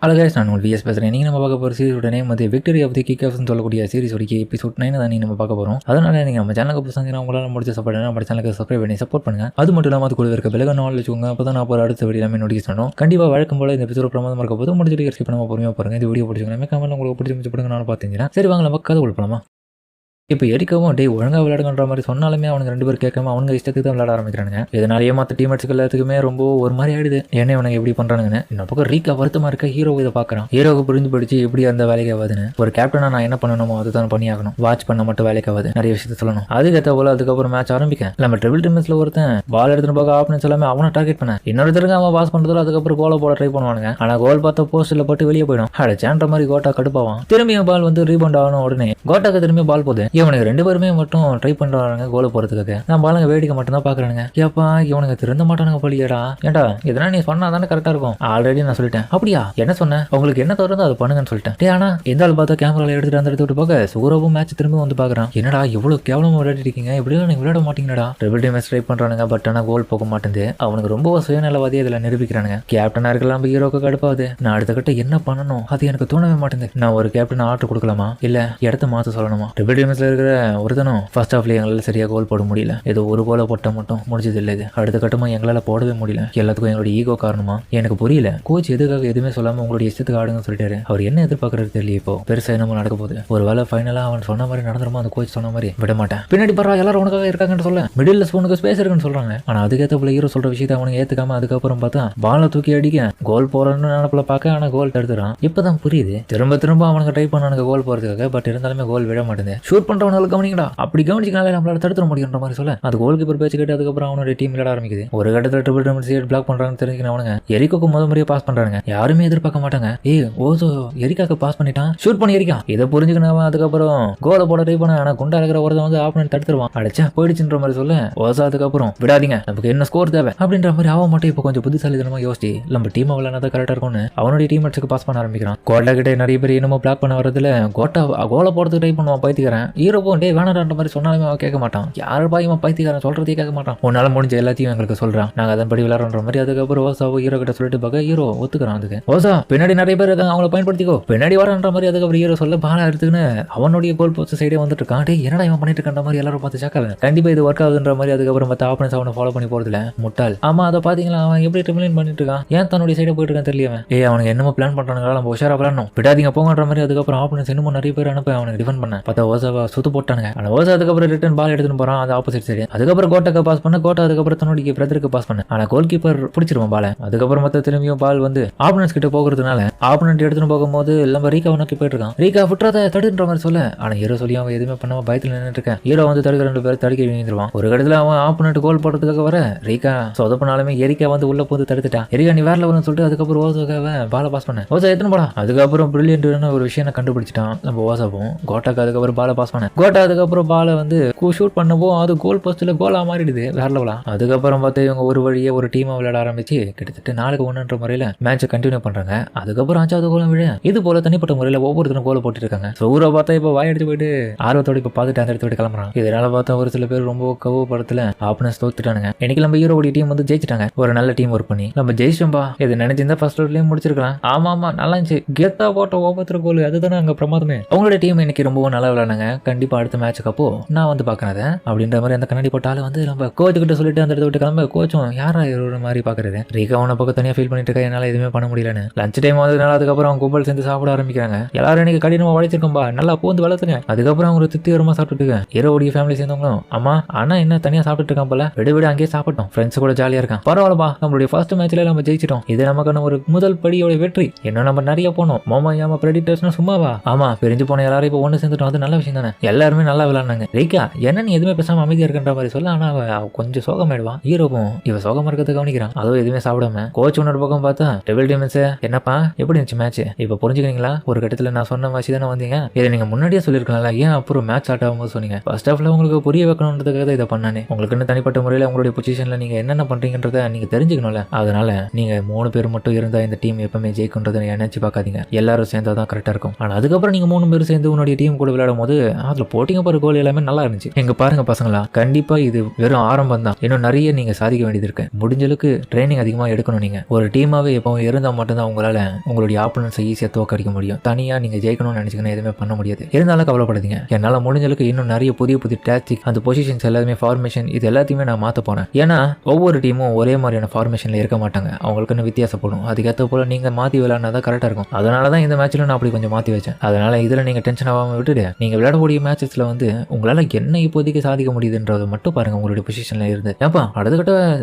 Hello guys, நான் உங்கள் vs பேசுகிறேன். நீங்கள் நம்ம பார்க்க போகிற சீரிஸோட நேம் வந்து விக்டரி ஆஃப் தி கிக் ஆஃப்னு சொல்லக்கூடிய சீரிஸோட எபிசோட் 9 தான் நம்ம பார்க்க போகிறோம். அதனால் நீங்கள் நம்ம சேனலுக்கு புதுசாக உங்களால் முடிச்ச சப்போர்ட் நம்ம சேனலுக்கு சப்ஸ்கிரைப் பண்ணி சப்போர்ட் பண்ணுங்கள். அது மட்டும் இல்லாமல் அது கூட இருக்க பெலக நாள் வச்சுக்கோங்க. அப்போ தான் நான் போகிற அடுத்த வீடியோ எல்லாமே நோட்டீஸ் பண்ணணும். கண்டிப்பாக வழக்கம் போல இந்த எபிசோட் பிரமாதமாக இருக்க போது முடிச்சுட்டு ஸ்கிப் பண்ணாமல் பொறுமையாக பாருங்கள். இந்த வீடியோ பிடிச்சிங்கன்னா கமெண்ட்ல உங்களுக்கு பிடிச்சி படுங்க நான் பார்த்தீங்கன்னா சரி வாங்க நம்ம கதை கொடுப்பலாமா. இப்போ எரிக்கவும் டே ஒழுங்காக விளையாடுன்ற மாதிரி சொன்னாலுமே அவனுக்கு 2 பேர் கேட்காம அவங்க இஷ்டத்துக்கு தான் விளையாட ஆரம்பிக்கிறானுங்க. இதனாலேயே மற்ற டீமேட்ஸ்க்கு எல்லாத்துக்குமே ரொம்ப ஒரு மாதிரி ஆயிடுது. ஏன்னா இவனுக்கு எப்படி பண்ணுறானுங்கன்னு. இன்னும் பக்கம் ரீக்கா வருத்தமாக இருக்க ஹீரோ இதை பார்க்குறான். ஹீரோவுக்கு புரிஞ்சு படிச்சு எப்படி அந்த வேலைக்கு ஆகுதுன்னு. ஒரு கேப்டனா நான் என்ன பண்ணணுமோ அதுதான் பண்ணி ஆகணும். வாட்ச் பண்ண மட்டும் வேலைக்கு ஆகுது. நிறைய விஷயத்த சொல்லணும். அதுக்கேற்ற போல அதுக்கப்புறம் மேட்ச் ஆரம்பிக்க நம்ம ட்ரிபிள் டீம்ஸ்ல ஒருத்தன் பால் எடுத்துன்னு பார்க்க ஆப்னு சொல்லாம அவனை டார்கெட் பண்ண இன்னொருத்தருக்கு அவன் பாஸ் பண்ணுறதுல அதுக்கப்புறம் கோலை போட ட்ரை பண்ணுவானுங்க. ஆனால் கோல் பார்த்த போஸ்ட்ல போட்டு வெளியே போயிடும். அடைச்சான்ற மாதிரி கோட்டா கடுப்பாவான். திரும்பியும் பால் வந்து ரீபவுண்ட் ஆகணும். உடனே கோட்டாக்கு திரும்பி பால் போகுது. இவனுக்கு 2 பேருமே மட்டும் ட்ரை பண்றாங்க கோல போறதுக்காக. நான் பாலங்க வேடிக்கை மட்டும் தான் பாக்குறானுங்க. ஏப்பா இவனுக்கு திருந்த மாட்டானுங்க போலியடா. ஏன்டா இதெல்லாம் நீ சொன்னா தானே கரெக்டா இருக்கும். ஆல்ரெடி நான் சொல்லிட்டேன். அப்படியா என்ன சொன்னேன்? உங்களுக்கு என்ன தோணுதோ அதை பண்ணுங்கன்னு சொல்லிட்டேன். ஆனா இந்த ஆள் பார்த்தா கேமரால எடுத்துட்டு அந்த இடத்துக்கு போக சூரவும் மேட்ச் திரும்ப வந்து பாக்குறான். என்னடா இவ்வளவு கேவலமா விளையாடிட்டு இருக்கீங்க, இப்படிலாம் நீங்க விளையாட மாட்டீங்கடா. ட்ரிபிள் டீம் ட்ரை பண்றானுங்க. பட் ஆனா கோல் போக மாட்டேங்குது. அவனுக்கு ரொம்ப சுயநலவாதி இதுல நிரூபிக்கிறானுங்க. கேப்டனா இருக்கலாம் ஹீரோக்கு கடுப்பாது. நான் அடுத்த கட்ட என்ன பண்ணணும் அது எனக்கு தோணவே மாட்டேங்குது. நான் ஒரு கேப்டன் ஆர்டர் கொடுக்கலாமா இல்ல இடத்த மாத்த சொல்லணுமா? ட்ரிபிள் டீம்ஸ்ல இருக்கிற ஒருத்தனும் ஃபர்ஸ்ட் ஆஃப்ல எங்களால் சரியாக கோல் போட முடியல. ஏதோ ஒரு கோலை போட்ட மட்டும் முடிஞ்சது இல்லை. இது அடுத்த கட்டமா எங்களால் போடவே முடியல. எல்லாத்துக்கும் எங்களோட ஈகோ காரணமா எனக்கு புரியல. கோச் எதுக்காக எதுவுமே சொல்லாம உங்களுடைய இஷ்டத்துக்கு ஆடுங்கன்னு சொல்லிட்டாரு. அவர் என்ன எதிர்பார்க்கறது தெரியல. இப்போ பெருசா என்னமோ நடக்க போகுது. ஒரு வேலை ஃபைனலா அவன் சொன்ன மாதிரி நடந்துருமா அந்த கோச் சொன்ன மாதிரி விட மாட்டேன். பின்னாடி பரவா எல்லாரும் உனக்காக இருக்காங்கன்னு சொல்ல மிடில் ஸ்பூனுக்கு ஸ்பேஸ் இருக்குன்னு சொல்றாங்க. ஆனா அதுக்கேற்ற போல ஹீரோ சொல்ற விஷயத்தை அவனுக்கு ஏத்துக்காம அதுக்கப்புறம் பார்த்தா பாலை தூக்கி அடிக்க கோல் போறன்னு நினப்புல பார்க்க ஆனா கோல் தடுத்துறான். இப்பதான் புரியுது. திரும்ப திரும்ப அவனுக்கு ட்ரை பண்ணானுங்க கோல் போறதுக்காக. பட் இருந்தாலுமே கோல் விட மாட்டேங்குது. ஷூட் பண்றவனுக்கு கவனிங்கடா. அப்படி கவனிச்சிக்கனால நம்மளால தடுத்துட முடியுன்ற மாதிரி சொல்ல அது கோல் கீப்பர் பேச்சு கேட்டு அதுக்கப்புறம் அவனுடைய டீம் விளையாட ஆரம்பிக்குது. ஒரு கட்டத்தில் ட்ரிபிள் டீம் சைடு பிளாக் பண்றாங்கன்னு தெரிஞ்சுக்கினவனுங்க எரிக்காக்கு முறையா பாஸ் பண்றாங்க. யாருமே எதிர்பார்க்க மாட்டாங்க. ஓசோ எரிக்காக்கு பாஸ் பண்ணிட்டான், ஷூட் பண்ணி எரிக்கா. இதை புரிஞ்சுக்கினவன் அதுக்கப்புறம் கோலை போட ட்ரை பண்ண. ஆனா குண்டா இருக்கிற ஒருத்தன் வந்து ஆப்பனன்ட் தடுத்துருவான். அடிச்சா போயிடுச்சுன்ற மாதிரி சொல்ல ஓசோ அதுக்கப்புறம் விடாதீங்க, நமக்கு என்ன ஸ்கோர் தேவை அப்படின்ற மாதிரி அவன் மட்டும் இப்போ கொஞ்சம் புத்திசாலித்தனமா யோசிச்சு நம்ம டீம் விளையாட கரெக்டா இருக்கும்னு அவனுடைய டீம்மேட்ஸ்க்கு பாஸ் பண்ண ஆரம்பிக்கிறான். கோட்டா கிட்ட நிறைய பேர் என்னமோ பிளாக் பண்ண வரதுல கோட்டா கோலை போறதுக்கு ட்ரை பண்ணுவான். பைத்திக்கிறேன் ஹீரோவும் டே வேணான்ற மாதிரி சொன்னாலுமே அவன் கேட்க மாட்டான். யாரு பாயமா பைத்தியக்காரன் சொல்றதே கேட்க மாட்டான். உன்னால முடிஞ்ச எல்லாத்தையும் எங்களுக்கு சொல்றான், நாங்க அதன்படி விளையாடுற மாதிரி. அதுக்கப்புறம் ஓசாவோ ஹீரோ கிட்ட சொல்லிட்டு பார்க்க ஹீரோ ஒத்துக்கிறான். அதுக்கு ஓசா பின்னாடி நிறைய பேர் இருக்காங்க, அவங்கள பயன்படுத்திக்கோ, பின்னாடி வரன்ற மாதிரி. அதுக்கப்புறம் ஹீரோ சொல்ல பாலா எடுத்துக்கின்னு அவனுடைய கோல் போஸ்ட் சைடே வந்துட்டு இருக்கான். டே என்னடா இவன் பண்ணிட்டு இருக்கான்ற மாதிரி எல்லாரும் பார்த்து சாக்காங்க. கண்டிப்பா இது ஒர்க் ஆகுதுன்ற மாதிரி. அதுக்கப்புறம் மற்ற ஆப்பனன்ஸ் அவனை ஃபாலோ பண்ணி போறதுல முட்டாள். ஆமா அதை பாத்தீங்களா அவன் எப்படி ட்ரிபிளின் பண்ணிட்டு இருக்கான். ஏன் தன்னுடைய சைடே போயிட்டு இருக்கான் தெரியல. அவனுக்கு என்னமோ பிளான் பண்றானுங்களா, நம்ம உஷாரா விளையாடணும், விடாதீங்க போங்கன்ற மாதிரி. அதுக்கப்புறம் ஆப்பனன்ஸ் இன்னமும் நிறைய பேர் அனுப்ப அவனுக்கு டிஃபெண்ட் பண்ண பார்த்தா ஓசாவா சுத்து போட்டானுங்க. ஆனா ஓசா அதுக்கப்புறம் ரிட்டர்ன் பால் எடுத்துட்டு போறான் அது ஆப்போசிட் சைடு. அதுக்கப்புறம் கோட்டாக்கு பாஸ் பண்ண கோட்டா அதுக்கப்புறம் தன்னுடைய பிரதருக்கு பாஸ் பண்ண. ஆனா கோல் கீப்பர் பிடிச்சிருவான் பால. அதுக்கப்புறம் மொத்த திரும்பியும் பால் வந்து ஆப்பனன்ஸ் கிட்ட போகிறதுனால ஆப்பனன்ட் எடுத்துட்டு போகும்போது நம்ம ரீகா நோக்கி போயிட்டு இருக்கான். ரீகா விட்டுறத தடுன்ற மாதிரி சொல்ல ஆனா ஹீரோ சொல்லி அவன் எதுவுமே பண்ணாம பயத்துல நின்றுட்டு இருக்கேன். ஹீரோ வந்து தடுக்க 2 பேர் தடுக்க விழுந்துருவான். ஒரு இடத்துல அவன் ஆப்பனன்ட் கோல் போடுறதுக்காக வர ரீகா சொதப்பினாலுமே எரிக்கா வந்து உள்ள போது தடுத்துட்டா. எரிக்கா நீ வேற லெவல்னு சொல்லிட்டு அதுக்கப்புறம் ஓசாக்காக பால பாஸ் பண்ண. ஓசா எத்தனை போடா. அதுக்கப்புறம் பிரில்லியன்ட் ஒரு விஷயம் கண்டுபிடிச்சிட்டான் நம்ம ஓசாவும். கோட்டாக்கு அதுக்கப்புறம் பால பாஸ் பண்ண. கோட்டா அதுக்கப்புறம் பால வந்து ஷூட் பண்ணப்போ அது கோல் போஸ்ட்ல கோலா மாறிடுது வேற லெவலா. அதுக்கப்புறம் பார்த்து இவங்க ஒரு வழியே ஒரு டீமா விளையாட ஆரம்பிச்சு கிட்டத்தட்ட 4-1 முறையில மேட்சை கண்டினியூ பண்றாங்க. அதுக்கப்புறம் 5வது கோலம் விழ இது போல தனிப்பட்ட முறையில ஒவ்வொருத்தரும் கோல போட்டு இருக்காங்க. சூரா பார்த்தா இப்ப வாய் எடுத்து போயிட்டு ஆர்வத்தோட இப்ப பார்த்துட்டு அந்த இடத்த விட்டு கிளம்புறான். இதனால பார்த்தா ஒரு சில பேர் ரொம்ப கவப்படத்துல ஆப்பனன்ஸ் தோத்துட்டானுங்க. இன்னைக்கு நம்ம ஹீரோடைய டீம் வந்து ஜெயிச்சிட்டாங்க. ஒரு நல்ல டீம் ஒர்க் பண்ணி நம்ம ஜெயிச்சோம்பா. இது நினைச்சிருந்தா ஃபர்ஸ்ட் ரவுண்ட்லயே முடிச்சிருக்கலாம். ஆமா நல்லா இருந்துச்சு. கெத்தா போட்ட ஒவ்வொருத்தர் கோல் அதுதானே அங்க பிரமாதமே. அவங்களோட டீம் இன்னைக்கு ரொம்பவும் நல்லா விளையாடுனாங்க. கண்டிப்பா அடுத்த மேட்சுக்கு அப்போ நான் வந்து பாக்குறேன் அப்படின்ற மாதிரி அந்த கண்ணாடி போட்டாலும் வந்து நம்ம கோச் கிட்ட சொல்லிட்டு அந்த இடத்த விட்டு கிளம்ப கோச்சும் யாரா ஒரு மாதிரி பாக்குறது. ரீகா அவனை பக்கம் தனியா ஃபீல் பண்ணிட்டு இருக்கா, என்னால எதுவுமே பண்ண முடியலன்னு. லஞ்ச் டைம் வந்ததுனால அதுக்கப்புறம் அவங்க கும்பல் சேர்ந்து சாப்பிட ஆரம்பிக்கிறாங்க. எல்லாரும் இன்னைக்கு கடினமா உழைச்சிருக்கோம்பா, நல்லா பூந்து வளர்த்துங்க. அதுக்கப்புறம் அவங்க திருப்திகரமா சாப்பிட்டுட்டு ஹீரோடைய ஃபேமிலி சேர்ந்தவங்களும் அம்மா அண்ணா என்ன தனியா சாப்பிட்டு இருக்கான் போல, விடு அங்கேயே சாப்பிட்டோம், ஃப்ரெண்ட்ஸ் கூட ஜாலியா இருக்கான், பரவாயில்லப்பா நம்மளுடைய ஃபர்ஸ்ட் மேட்ச்ல நம்ம ஜெயிச்சிட்டோம், இது நமக்கான ஒரு முதல் படியோட வெற்றி, இன்னும் நம்ம நிறைய போனோம். மோமா பிரெடிட்டர்ஸ்னா சும்மாவா. ஆமா பிரிஞ்சு போன எல்லாரும் இப்போ ஒண்ணு சேர்ந்துட்டோம், அது நல்ல விஷயம் தானே. எல்லாருமே நல்லா விளையாடுனாங்க. ரீகா என்ன நீ எதுவுமே பேசாம அமைதியா இருக்கின்ற மாதிரி சொல்ல. ஆனா அவ கொஞ்சம் சோகமாயிடுவான். ஹீரோவும் இவ சோகமா இருக்கிறத கவனிக்கிறான். அதுவும் எதுவுமே சாப்பிடாம கோச் ஒன்னோட பக்கம் பார்த்தா டெபிள் டீம்ஸ் என்னப்பா எப்படி இருந்துச்சு மேட்ச் இப்ப புரிஞ்சுக்கிறீங்களா? ஒரு கட்டத்துல நான் சொன்ன மாதிரி தானே வந்தீங்க, இதை நீங்க முன்னாடியே சொல்லிருக்கலாம்ல, ஏன் அப்புறம் மேட்ச் ஸ்டார்ட் ஆகும்போது சொன்னீங்க? ஃபர்ஸ்ட் ஹாஃப்ல உங்களுக்கு புரிய வைக்கணுன்றதுக்காக இதை பண்ணானே. உங்களுக்கு தனிப்பட்ட முறையில் உங்களுடைய பொசிஷன்ல நீங்க என்னென்ன பண்றீங்கன்றத நீங்க தெரிஞ்சுக்கணும்ல. அதனால நீங்க 3 பேர் மட்டும் இருந்தா இந்த டீம் எப்பவுமே ஜெயிக்கும்ன்றதை நினைச்சு பார்க்காதீங்க. எல்லாரும் சேர்ந்தாதான் கரெக்டா இருக்கும். ஆனா அதுக்கப்புறம் நீங்க 3 பேர் சேர்ந்து உன்னுடைய டீம் கூட விளையாடும் போது அதுல போட்டிங்க போற கோல் எல்லாமே நல்லா இருந்துச்சு. எங்க பாருங்க பசங்களா, கண்டிப்பா இது வெறும் ஆரம்பம் தான். இன்னும் நிறைய நீங்க சாதிக்க வேண்டியது இருக்கு. முடிஞ்சளவுக்கு ட்ரைனிங் அதிகமா எடுக்கணும். நீங்க ஒரு டீமாவே எப்பவும் இருந்தா மட்டும்தான் உங்களால உங்களுடைய ஆப்போனன்ஸை ஈஸியா தோக்கடிக்க முடியும். தனியா நீங்க ஜெயிக்கணும்னு நினைச்சுக்கணும் எதுவுமே பண்ண முடியாது. இருந்தாலும் கவலைப்படாதீங்க, என்னால முடிஞ்சளவுக்கு இன்னும் நிறைய புதிய புதிய டாக்டிக், அந்த பொசிஷன்ஸ் எல்லாமே, ஃபார்மேஷன், இது எல்லாத்தையுமே நான் மாத்த போறேன். ஏன்னா ஒவ்வொரு டீமும் ஒரே மாதிரியான ஃபார்மேஷன்ல இருக்க மாட்டாங்க. அவங்களுக்குன்னு வித்தியாசப்படும். அதுக்கேற்ற போல நீங்க மாத்தி விளையாடினா கரெக்டா இருக்கும். அதனால தான் இந்த மேட்ச்ல நான் அப்படி கொஞ்சம் மாத்தி வச்சேன். அதனால இதுல நீங்க டென்ஷன் ஆகாம விட்டுட்டு நீங்க விளையாடக்கூடிய மேட்சஸ்ல வந்து உங்களால என்ன இப்போதைக்கு சாதிக்க முடியுதுன்றதை மட்டும் பாருங்க. உங்களுடைய பொசிஷன்ல இருந்து ஏப்பா அடுத்த கட்ட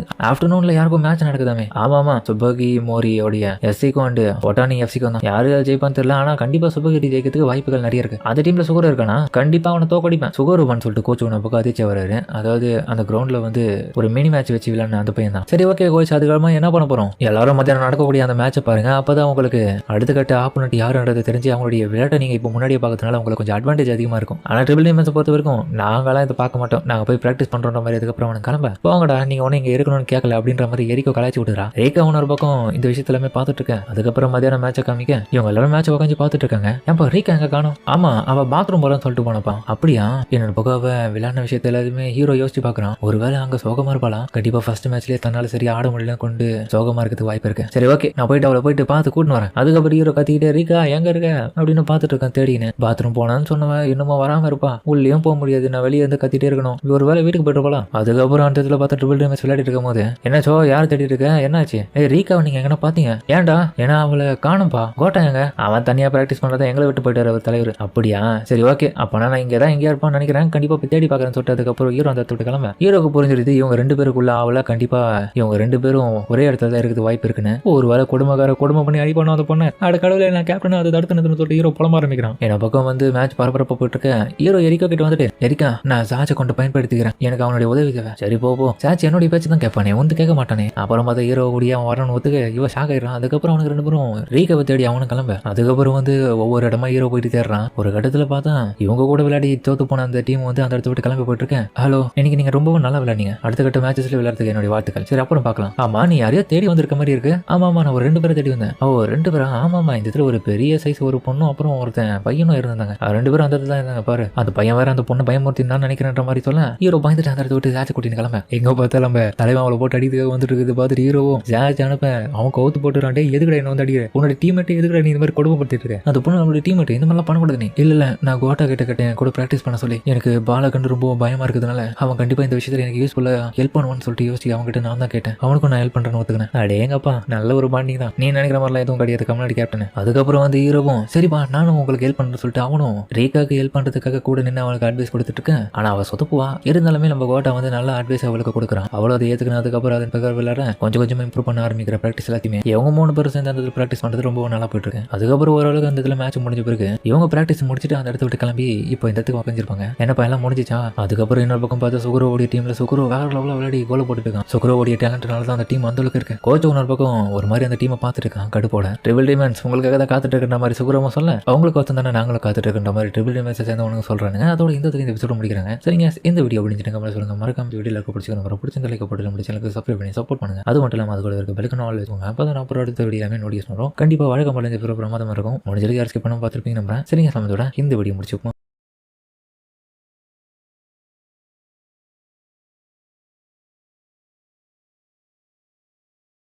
ஆஃப்டர்நூன்ல யாருக்கும் மேட்ச் நடக்குதாமே. ஆமாமா, சுபகி மோரியோடைய எஸ்சிக்கும் அண்ட் ஒட்டானி எஃப்சிக்கும் தான். யாரு ஜெயிப்பான்னு தெரியல, ஆனா கண்டிப்பா சுபகிரி ஜெயிக்கிறதுக்கு வாய்ப்புகள் நிறைய இருக்கு. அந்த டீம்ல சுகர் இருக்கானா கண்டிப்பா அவனை தோக்கடிப்பேன். சுகருவான்னு சொல்லிட்டு கோச் ஒன்று பக்கம் அதிர்ச்சி வராரு. அதாவது அந்த கிரவுண்ட்ல வந்து ஒரு மினி மேட்ச் வச்சு விளையாடுன அந்த பையன் தான். சரி ஓகே கோச், அதுக்கப்புறமா என்ன பண்ண போறோம்? எல்லாரும் மத்தியானம் நடக்கக்கூடிய அந்த மேட்சை பாருங்க. அப்பதான் உங்களுக்கு அடுத்த கட்ட ஆப்போனன்ட் யாருன்றது தெரிஞ்சு அவங்களுடைய விளையாட்டை நீங்க இப்போ முன்னாடியே பார்க்கறதுனால உங்களுக்கு கொஞ்சம் அட்வான்டேஜ் அதிகமா இருக்கும். ஆனா ட்ரிபிள் டீமன்ஸை பொறுத்த வரைக்கும் நாங்களாம் இதை பார்க்க மாட்டோம். நாங்க போய் பிராக்டிஸ் பண்றோன்ற மாதிரி. அதுக்கப்புறம் அவனுக்கு கிளம்ப போங்கடா, நீங்க ஒன்னும் இங்க இருக்கணும்னு கேட்கல அப்படின்ற மாதிரி எரிக்கோ கலாய்ச்சி விட்டுறா. ரேக்கா ஒரு பக்கம் இந்த விஷயத்துல பார்த்துட்டு இருக்கேன். அதுக்கப்புறம் மத்தியானம் மேட்சை காமிக்க இவங்க எல்லாரும் மேட்ச் உட்காந்து பார்த்துட்டு இருக்காங்க. ஏன்பா ரீக்கா எங்க காணும்? ஆமா, அவ பாத்ரூம் போறான்னு சொல்லிட்டு போனப்பா. அப்படியா? என்னோட பக்கம் அவ விளையாடின விஷயத்த எல்லாத்தையுமே ஹீரோ யோசிச்சு பாக்குறான். ஒருவேளை அங்க சோகமா இருப்பாளா? கண்டிப்பா ஃபர்ஸ்ட் மேட்ச்லயே தன்னால சரி ஆட முடியல கொண்டு சோகமா இருக்கிறதுக்கு வாய்ப்பு இருக்கு. சரி ஓகே, நான் போயிட்டு அவளை போயிட்டு பார்த்து கூட்டின்னு வரேன். அதுக்கப்புறம் ஹீரோ கத்திக்கிட்டே ரீக்கா எங்க இருக்க அப்படின்னு பார்த்துட்டு இருக்கேன். தேடின்னு பாத்ரூம் போனான்னு சொன்னவன் இன்னமும் வராம இருப்பா. உள்ளேயும் போக முடியாது, நான் வெளியே வந்து கத்திட்டே இருக்கணும். ஒரு வேலை வீட்டுக்கு போயிட்டு போலாம். அதுக்கப்புறம் அந்த இடத்துல பார்த்தா ட்ரிபிள் டீமன்ஸ் விளையாடிட்டு இருக்கும் போது என்னாச்சோ, யார் தேடிட்டு இருக்க, என்னாச்சு? ரீகாவை நீங்க எங்கன்னா பாத்தீங்க? ஏன்டா? ஏன்னா அவளை காணும்பா. கோட்டா எங்க? அவன் தனியா பிராக்டிஸ் பண்றதை எங்களை விட்டு போயிட்டாரு அவர் தலைவர். அப்படியா? சரி ஓகே, அப்பனா நான் இங்கே தான் எங்கேயா இருப்பான்னு நினைக்கிறேன். கண்டிப்பா போய் தேடி பார்க்கறேன்னு சொல்லிட்டு அதுக்கப்புறம் ஹீரோ அந்த விட்டு கிளம்ப. ஹீரோக்கு புரிஞ்சிருது இவங்க ரெண்டு பேருக்குள்ள அவளை கண்டிப்பா இவங்க ரெண்டு பேரும் ஒரே இடத்துல தான் இருக்குது வாய்ப்பு இருக்குன்னு. ஒரு வேலை குடும்பம் பண்ணி அடி பண்ண அந்த பொண்ணு அட கடவுளே, நான் கேப்டன் அதை தடுத்துன்னு சொல்லிட்டு ஹீரோ புலம்ப ஆரம்பிக்கிறான். என்ன பக்கம் வந்து மேட்ச் பரபரப்பா போயிட்டு இருக்க. ஹீரோ எரிக்கா கிட்ட வந்துட்டு எரிக்கா, நான் சாட்சை கொண்டு பயன்படுத்திக்கிறேன், எனக்கு அவனுடைய உதவி தேவை. சரி போ. சாட்சி என்னுடைய பேச்சு தான் கேட்பானே, வந்து கேட்க மாட்டானே. அப்புறம் பார்த்தா ஹீரோ கூடிய அவன் வரணும் ஒத்துக்க இவ ஷாக் ஆயிடுறான். அதுக்கப்புறம் அவனுக்கு ரெண்டு பேரும் ரீகாவை தேடி அவனும் கிளம்ப. அதுக்கப்புறம் வந்து ஒவ்வொரு இடமா ஹீரோ போயிட்டு தேடுறான். ஒரு கட்டத்துல பார்த்தா இவங்க கூட விளையாடி தோத்து போன அந்த டீம் வந்து அந்த இடத்த விட்டு கிளம்பி போயிட்டு இருக்கேன். ஹலோ, இன்னைக்கு நீங்க ரொம்பவும் நல்லா விளையாடுங்க. அடுத்த கட்ட மேட்சஸ்ல விளையாடுறதுக்கு என்னுடைய வாழ்த்துக்கள். சரி அப்புறம் பார்க்கலாம். ஆமா, நீ யாரையோ தேடி வந்திருக்க மாதிரி இருக்கு. ஆமா, நான் ஒரு 2 பேரை தேடி வந்தேன். ஓ 2 பேரா? ஆமாமா, இந்த இடத்துல ஒரு பெரிய சைஸ் ஒரு பொண்ணும் அப்புறம் ஒருத்தன் பையனும் இருந்தாங்க. 2 பேரும் அந்த இடத்துல தான் இருந்தாங்க பாரு. அந்த பையன் வேற அந்த பொண்ணு பயமுறுத்தி நான் நினைக்கிறேன்ற மாதிரி சொல்ல ஹீரோ பயந்துட்டு அந்த இடத்த விட்டு ஜாட்சி கூட்டின்னு கிளம்ப. எங்க பார்த்தா நம்ம தலைவன் அவளை போட்டு அடிக்கிறதுக்கு வந்துட்டு இருக்குது. பார்த்துட்டு ஹீரோவும் ஜாட்சி அனுப்ப அவன் கவுத்து போட்டுறான். டே எதுக்கடா என்ன வந்து அடிக்கிற? உன்னோட டீம்மேட் எதுக்கடா நீ இந்த மாதிரி கொடுமைப்படுத்திட்டு இருக்க? அந்த பொண்ணு நம்மளோட டீம்மேட், இந்த மாதிரிலாம் பண்ணக்கூடாது நீ. இல்ல நான் கோட்டா கிட்ட கேட்டேன் கூட பிராக்டிஸ் பண்ண சொல்லி. எனக்கு பாலை கண்டு ரொம்ப பயமா இருக்கிறதுனால அவன் கண்டிப்பா இந்த விஷயத்துல எனக்கு யூஸ்ஃபுல்லா ஹெல்ப் பண்ணுவான்னு சொல்லிட்டு யோசிச்சு அவங்க கிட்ட நான் தான் கேட்டேன். அவனுக்கும் நான் ஹெல்ப் பண்றேன்னு ஒத்துக்கினேன். அடேங்கப்பா, நல்ல ஒரு பாண்டிங் தான். நீ நினைக்கிற மாதிரிலாம் எதுவும் கிடையாது கம்யூனிட்டி கேப்டன். அதுக்கப்புறம் வந்து ஹீரோவும் சரிப்பா நானும் உங்களுக்கு ஹெல்ப் பண்றேன்னு சொல்லிட்டு அவனும் ரீகாக்கு ஹெல்ப் பண்றதுக்காக கூட நின்று அவளுக்கு அட்வைஸ் கொடுத்துட்டு இருக்கேன். ஆனா அவ சொதப்புவா. இருந்தாலுமே நம்ம கோட்டா வந்து நல்ல அட்வைஸ் அவளுக்கு கொடுக்குறான். அவளும் அதை ஏத்துக்கணும். அதுக்கப்புறம் அதன் பிரகாரம் விளையாட கொஞ்சம் கொஞ்சமா இம்ப்ரூவ் பண்ண ஆரம்பிக்கிற பிராக்டிஸ் எல்லாத்தையுமே. இவங்க 3 பேரும் சேர்ந்து அந்த பிராக்டிஸ் பண்றது ரொம்ப நல்லா போயிட்டு இருக்கு. அதுக்கப்புறம் ஓரளவுக்கு அந்த இடத்துல மேட்ச் முடிஞ்ச பிறகு இவங்க பிராக்டிஸ் முடிச்சுட்டு அந்த இடத்த விட்டு கிளம்பி இப்போ இந்த இடத்துக்கு உட்காந்துருப்பாங்க. என்னப்பா எல்லாம் முடிஞ்சிச்சா? அதுக்கப்புறம் இன்னொரு பக்கம் பார்த்து சுகுரோவுடைய டீம்ல சுகுரோ வேற லெவலில் விளையாடி கோல போட்டுட்டு இருக்கான். சுகுரோவுடைய டேலண்ட்னால தான் அந்த டீம் அந்த அளவுக்கு இருக்கு. கோச் இன்னொரு பக்கம் ஒரு மாதிரி அந்த டீமை பார்த்துட்டு இருக்கான் கடுப்போட. ட்ரிபிள் டீமன்ஸ் உங்களுக்காக தான் காத்துட்டு இருக்கிற மாதிரி சுகுரோமா சொல்ல அவங்களுக்கு ஒருத்தம் தானே நாங்களும் காத்துட்டு இருக்கின்ற மாதிரி ட்ரிபிள் டீமன்ஸை சேர்ந்தவங்க சொல்றாங்க. அதோட இந்த எபிசோட முடிக்கிறாங்க. சரிங்க, இந்த வீடியோ பிடிச்சிட்டு சொல்லுங்க. மறக்காம வீடியோல பிடிச்சிருக்க லைக் போட்டு நம்ம சேனலுக்கு சப்ஸ்கிரைப் பண்ணி சப்போர்ட் பண்ணுங்க. அது மட்டும் இல்லாமல் அது கூட இருக்க பெல் ஆல் வச்சுக்கோங்க. அப்பதான் அப்புறம் அடுத்த வீடியோ நோட்டீஸ் பண்ணுறோம். கண்டிப்பா வழக்கம் போல இந்த பிரமாதமா இருக்கும். முடிஞ்சதுக்கு யார் ஸ்கிப் பண்ணாம பார்த்துருப்பீங்க நம்புறேன். சரிங்க, சமத்தோட இந்த வீடியோ முடிச்சுப்போம்.